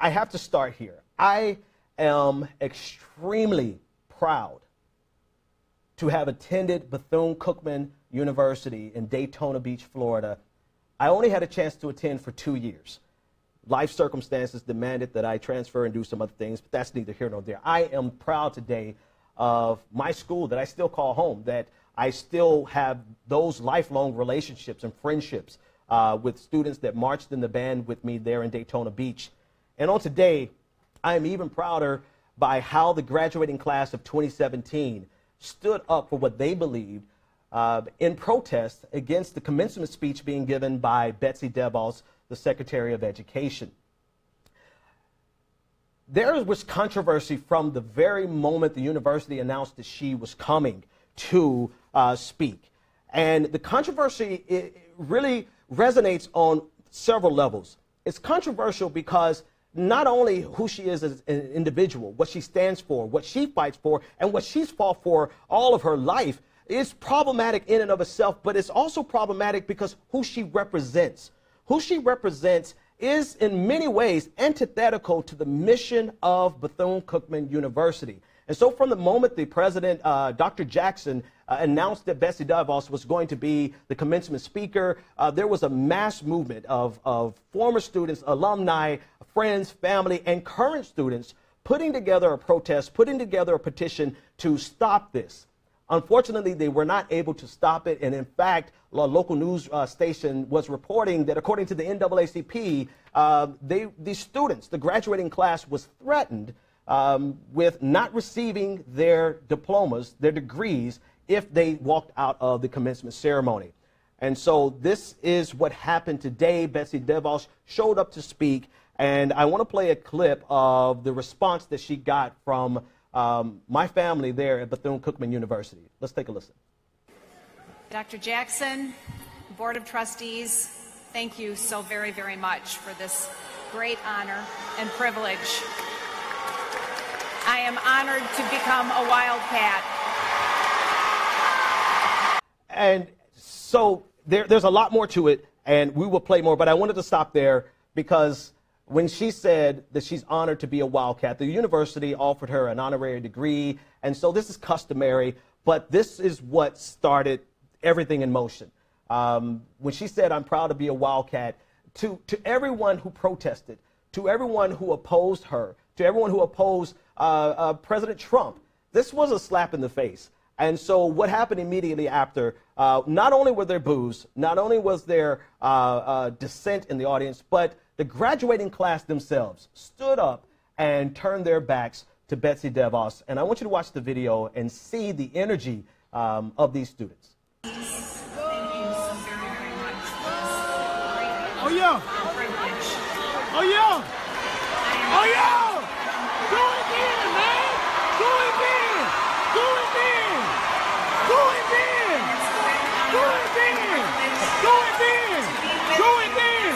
I have to start here. I am extremely proud to have attended Bethune-Cookman University in Daytona Beach, Florida. I only had a chance to attend for 2 years. Life circumstances demanded that I transfer and do some other things, but that's neither here nor there. I am proud today of my school that I still call home, that I still have those lifelong relationships and friendships with students that marched in the band with me there in Daytona Beach. And on today, I am even prouder by how the graduating class of 2017 stood up for what they believed in protest against the commencement speech being given by Betsy DeVos, the Secretary of Education. There was controversy from the very moment the university announced that she was coming to speak. And the controversy, it really resonates on several levels. It's controversial because not only who she is as an individual, what she stands for, what she fights for, and what she's fought for all of her life is problematic in and of itself, but it's also problematic because who she represents. Who she represents is in many ways antithetical to the mission of Bethune-Cookman University. And so from the moment the president, Dr. Jackson, announced that Betsy DeVos was going to be the commencement speaker, there was a mass movement of former students, alumni, friends, family, and current students putting together a protest, putting together a petition to stop this. Unfortunately, they were not able to stop it. And in fact, a local news station was reporting that according to the NAACP, the students, the graduating class, was threatened with not receiving their diplomas, their degrees, if they walked out of the commencement ceremony. And so this is what happened today. Betsy DeVos showed up to speak, and I want to play a clip of the response that she got from my family there at Bethune-Cookman University. Let's take a listen. Dr. Jackson, Board of Trustees, thank you so very, very much for this great honor and privilege. I am honored to become a Wildcat. And so there's a lot more to it, and we will play more, but I wanted to stop there because when she said that she's honored to be a Wildcat, the university offered her an honorary degree, and so this is customary, but this is what started everything in motion. When she said, I'm proud to be a Wildcat, to everyone who protested, to everyone who opposed her, to everyone who opposed President Trump, this was a slap in the face. And so what happened immediately after, not only were there boos, not only was there dissent in the audience, but the graduating class themselves stood up and turned their backs to Betsy DeVos. And I want you to watch the video and see the energy of these students. Thank you so very, very much for this great Oh yeah! privilege. Oh yeah! Oh yeah! Do it again, man! Do it again! Do it again! Do it again! Do it again! Do it again! Do it again!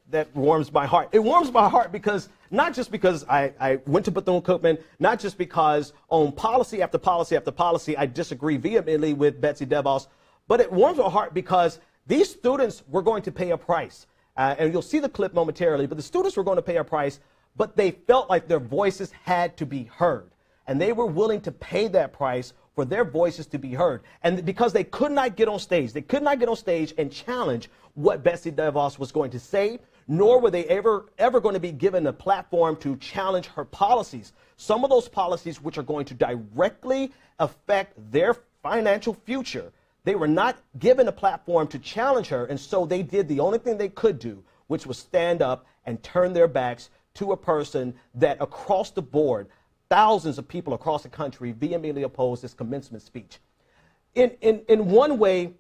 That warms my heart. It warms my heart because not just because I went to Bethune-Cookman, not just because on policy after policy after policy I disagree vehemently with Betsy DeVos, but it warms my heart because these students were going to pay a price. And you'll see the clip momentarily, but the students were going to pay a price, but they felt like their voices had to be heard. And they were willing to pay that price for their voices to be heard. And because they could not get on stage, and challenge what Betsy DeVos was going to say, nor were they ever going to be given a platform to challenge her policies. Some of those policies which are going to directly affect their financial future, they were not given a platform to challenge her, and so they did the only thing they could do, which was stand up and turn their backs to a person that across the board, thousands of people across the country vehemently opposed this commencement speech. In one way,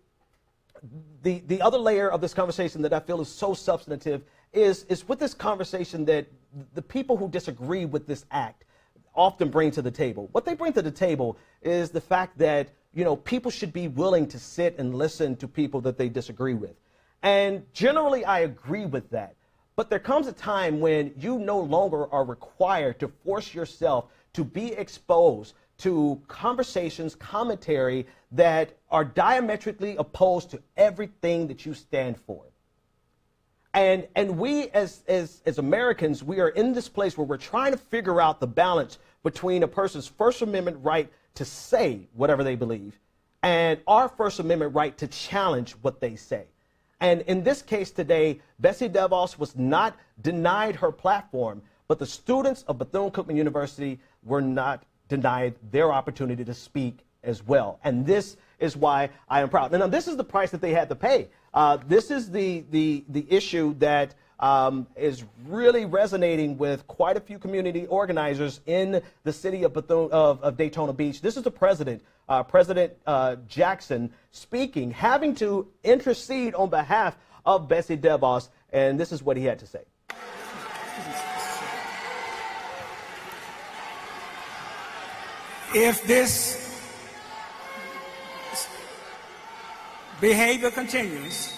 the other layer of this conversation that I feel is so substantive is with this conversation that the people who disagree with this act often bring to the table. What they bring to the table is the fact that, you know, people should be willing to sit and listen to people that they disagree with. And generally, I agree with that. But there comes a time when you no longer are required to force yourself to be exposed to conversations, commentary that are diametrically opposed to everything that you stand for. And we as Americans, we are in this place where we're trying to figure out the balance between a person's First Amendment right to say whatever they believe and our First Amendment right to challenge what they say. And in this case today, Betsy DeVos was not denied her platform, but the students of Bethune-Cookman University were not denied their opportunity to speak as well. And this is why I am proud. Now, this is the price that they had to pay. This is the issue that is really resonating with quite a few community organizers in the city of of Daytona Beach. This is the president, President Jackson, speaking, having to intercede on behalf of Betsy DeVos, and this is what he had to say. If this behavior continues,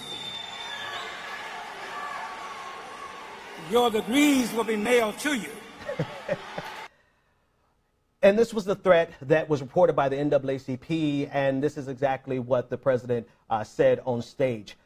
your degrees will be mailed to you. And this was the threat that was reported by the NAACP, and this is exactly what the president said on stage.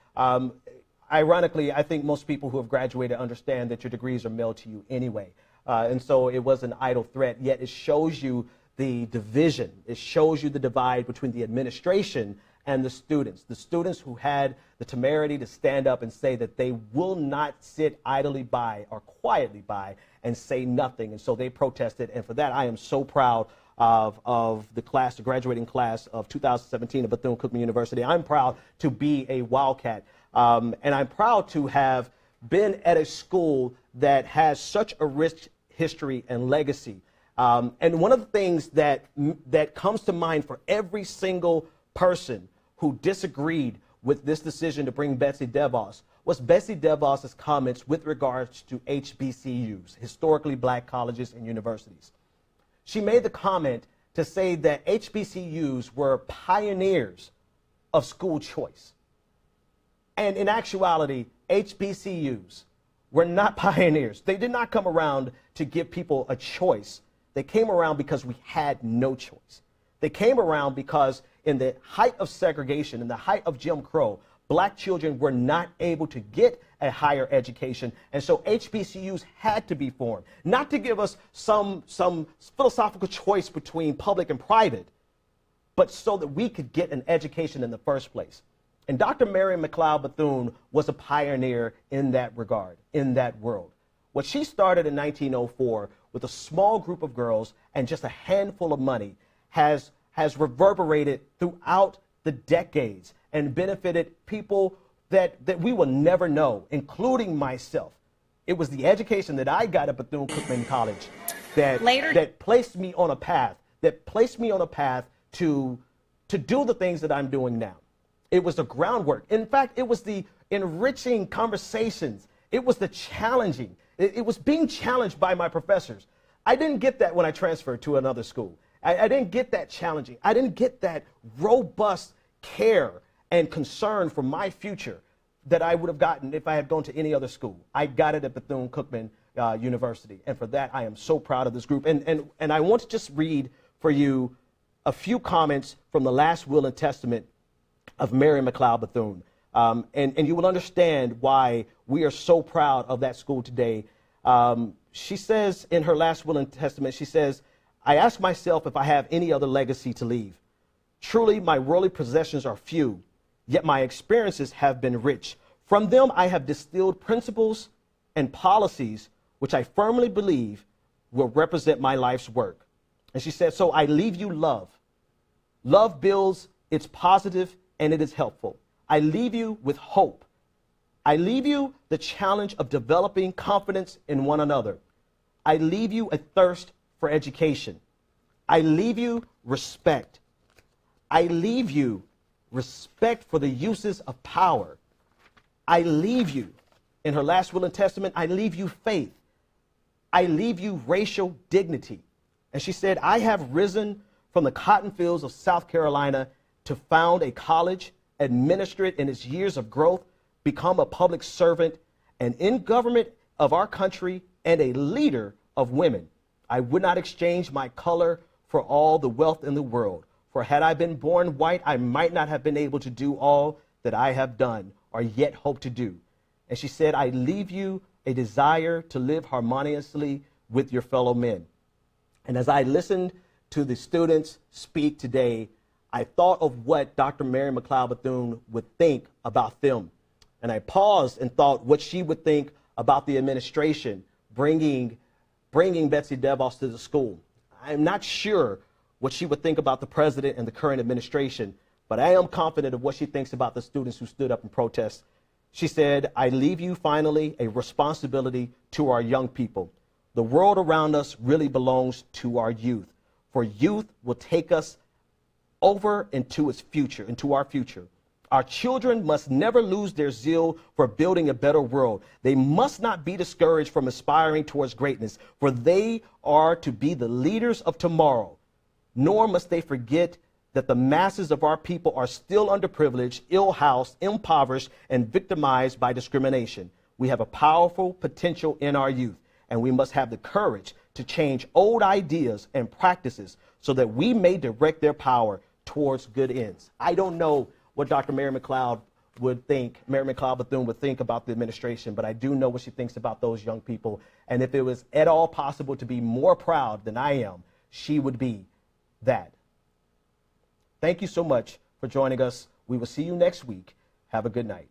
Ironically, I think most people who have graduated understand that your degrees are mailed to you anyway. And so it was an idle threat, yet it shows you the division. It shows you the divide between the administration and the students who had the temerity to stand up and say that they will not sit idly by or quietly by and say nothing. And so they protested. And for that, I am so proud of the class, the graduating class of 2017 at Bethune-Cookman University. I'm proud to be a Wildcat. And I'm proud to have been at a school that has such a rich history and legacy. And one of the things that comes to mind for every single person who disagreed with this decision to bring Betsy DeVos was Betsy DeVos's comments with regards to HBCUs, historically black colleges and universities. She made the comment to say that HBCUs were pioneers of school choice. And in actuality, HBCUs were not pioneers. They did not come around to give people a choice. They came around because we had no choice. They came around because in the height of segregation, in the height of Jim Crow, black children were not able to get a higher education. And so HBCUs had to be formed, not to give us some philosophical choice between public and private, but so that we could get an education in the first place. And Dr. Mary McLeod Bethune was a pioneer in that regard, in that world. What she started in 1904 with a small group of girls and just a handful of money has reverberated throughout the decades and benefited people that we will never know, including myself. It was the education that I got at Bethune-Cookman College that placed me on a path, to do the things that I'm doing now. It was the groundwork. In fact, it was the enriching conversations. It was the challenging. It was being challenged by my professors. I didn't get that when I transferred to another school. I didn't get that challenging. I didn't get that robust care and concern for my future that I would have gotten if I had gone to any other school. I got it at Bethune-Cookman University. And for that, I am so proud of this group. And I want to just read for you a few comments from the last will and testament of Mary McLeod Bethune. And you will understand why we are so proud of that school today. She says in her last will and testament, she says, I ask myself if I have any other legacy to leave. Truly, my worldly possessions are few, yet my experiences have been rich. From them, I have distilled principles and policies which I firmly believe will represent my life's work. And she said, so I leave you love. Love builds, it's positive, and it is helpful. I leave you with hope. I leave you the challenge of developing confidence in one another. I leave you a thirst for education. I leave you respect. I leave you respect for the uses of power. I leave you, in her last will and testament, I leave you faith. I leave you racial dignity. And she said, I have risen from the cotton fields of South Carolina to found a college, administer it in its years of growth, become a public servant, and in government of our country, and a leader of women. I would not exchange my color for all the wealth in the world. For had I been born white, I might not have been able to do all that I have done or yet hope to do. And she said, I leave you a desire to live harmoniously with your fellow men. And as I listened to the students speak today, I thought of what Dr. Mary McLeod Bethune would think about them. And I paused and thought what she would think about the administration bringing Betsy DeVos to the school. I'm not sure what she would think about the president and the current administration, but I am confident of what she thinks about the students who stood up in protest. She said, I leave you finally a responsibility to our young people. The world around us really belongs to our youth, for youth will take us over into its future, into our future. Our children must never lose their zeal for building a better world. They must not be discouraged from aspiring towards greatness, for they are to be the leaders of tomorrow. Nor must they forget that the masses of our people are still underprivileged, ill-housed, impoverished, and victimized by discrimination. We have a powerful potential in our youth, and we must have the courage to change old ideas and practices so that we may direct their power towards good ends. I don't know what Dr. Mary McLeod Bethune would think about the administration, but I do know what she thinks about those young people. And if it was at all possible to be more proud than I am, she would be that. Thank you so much for joining us. We will see you next week. Have a good night.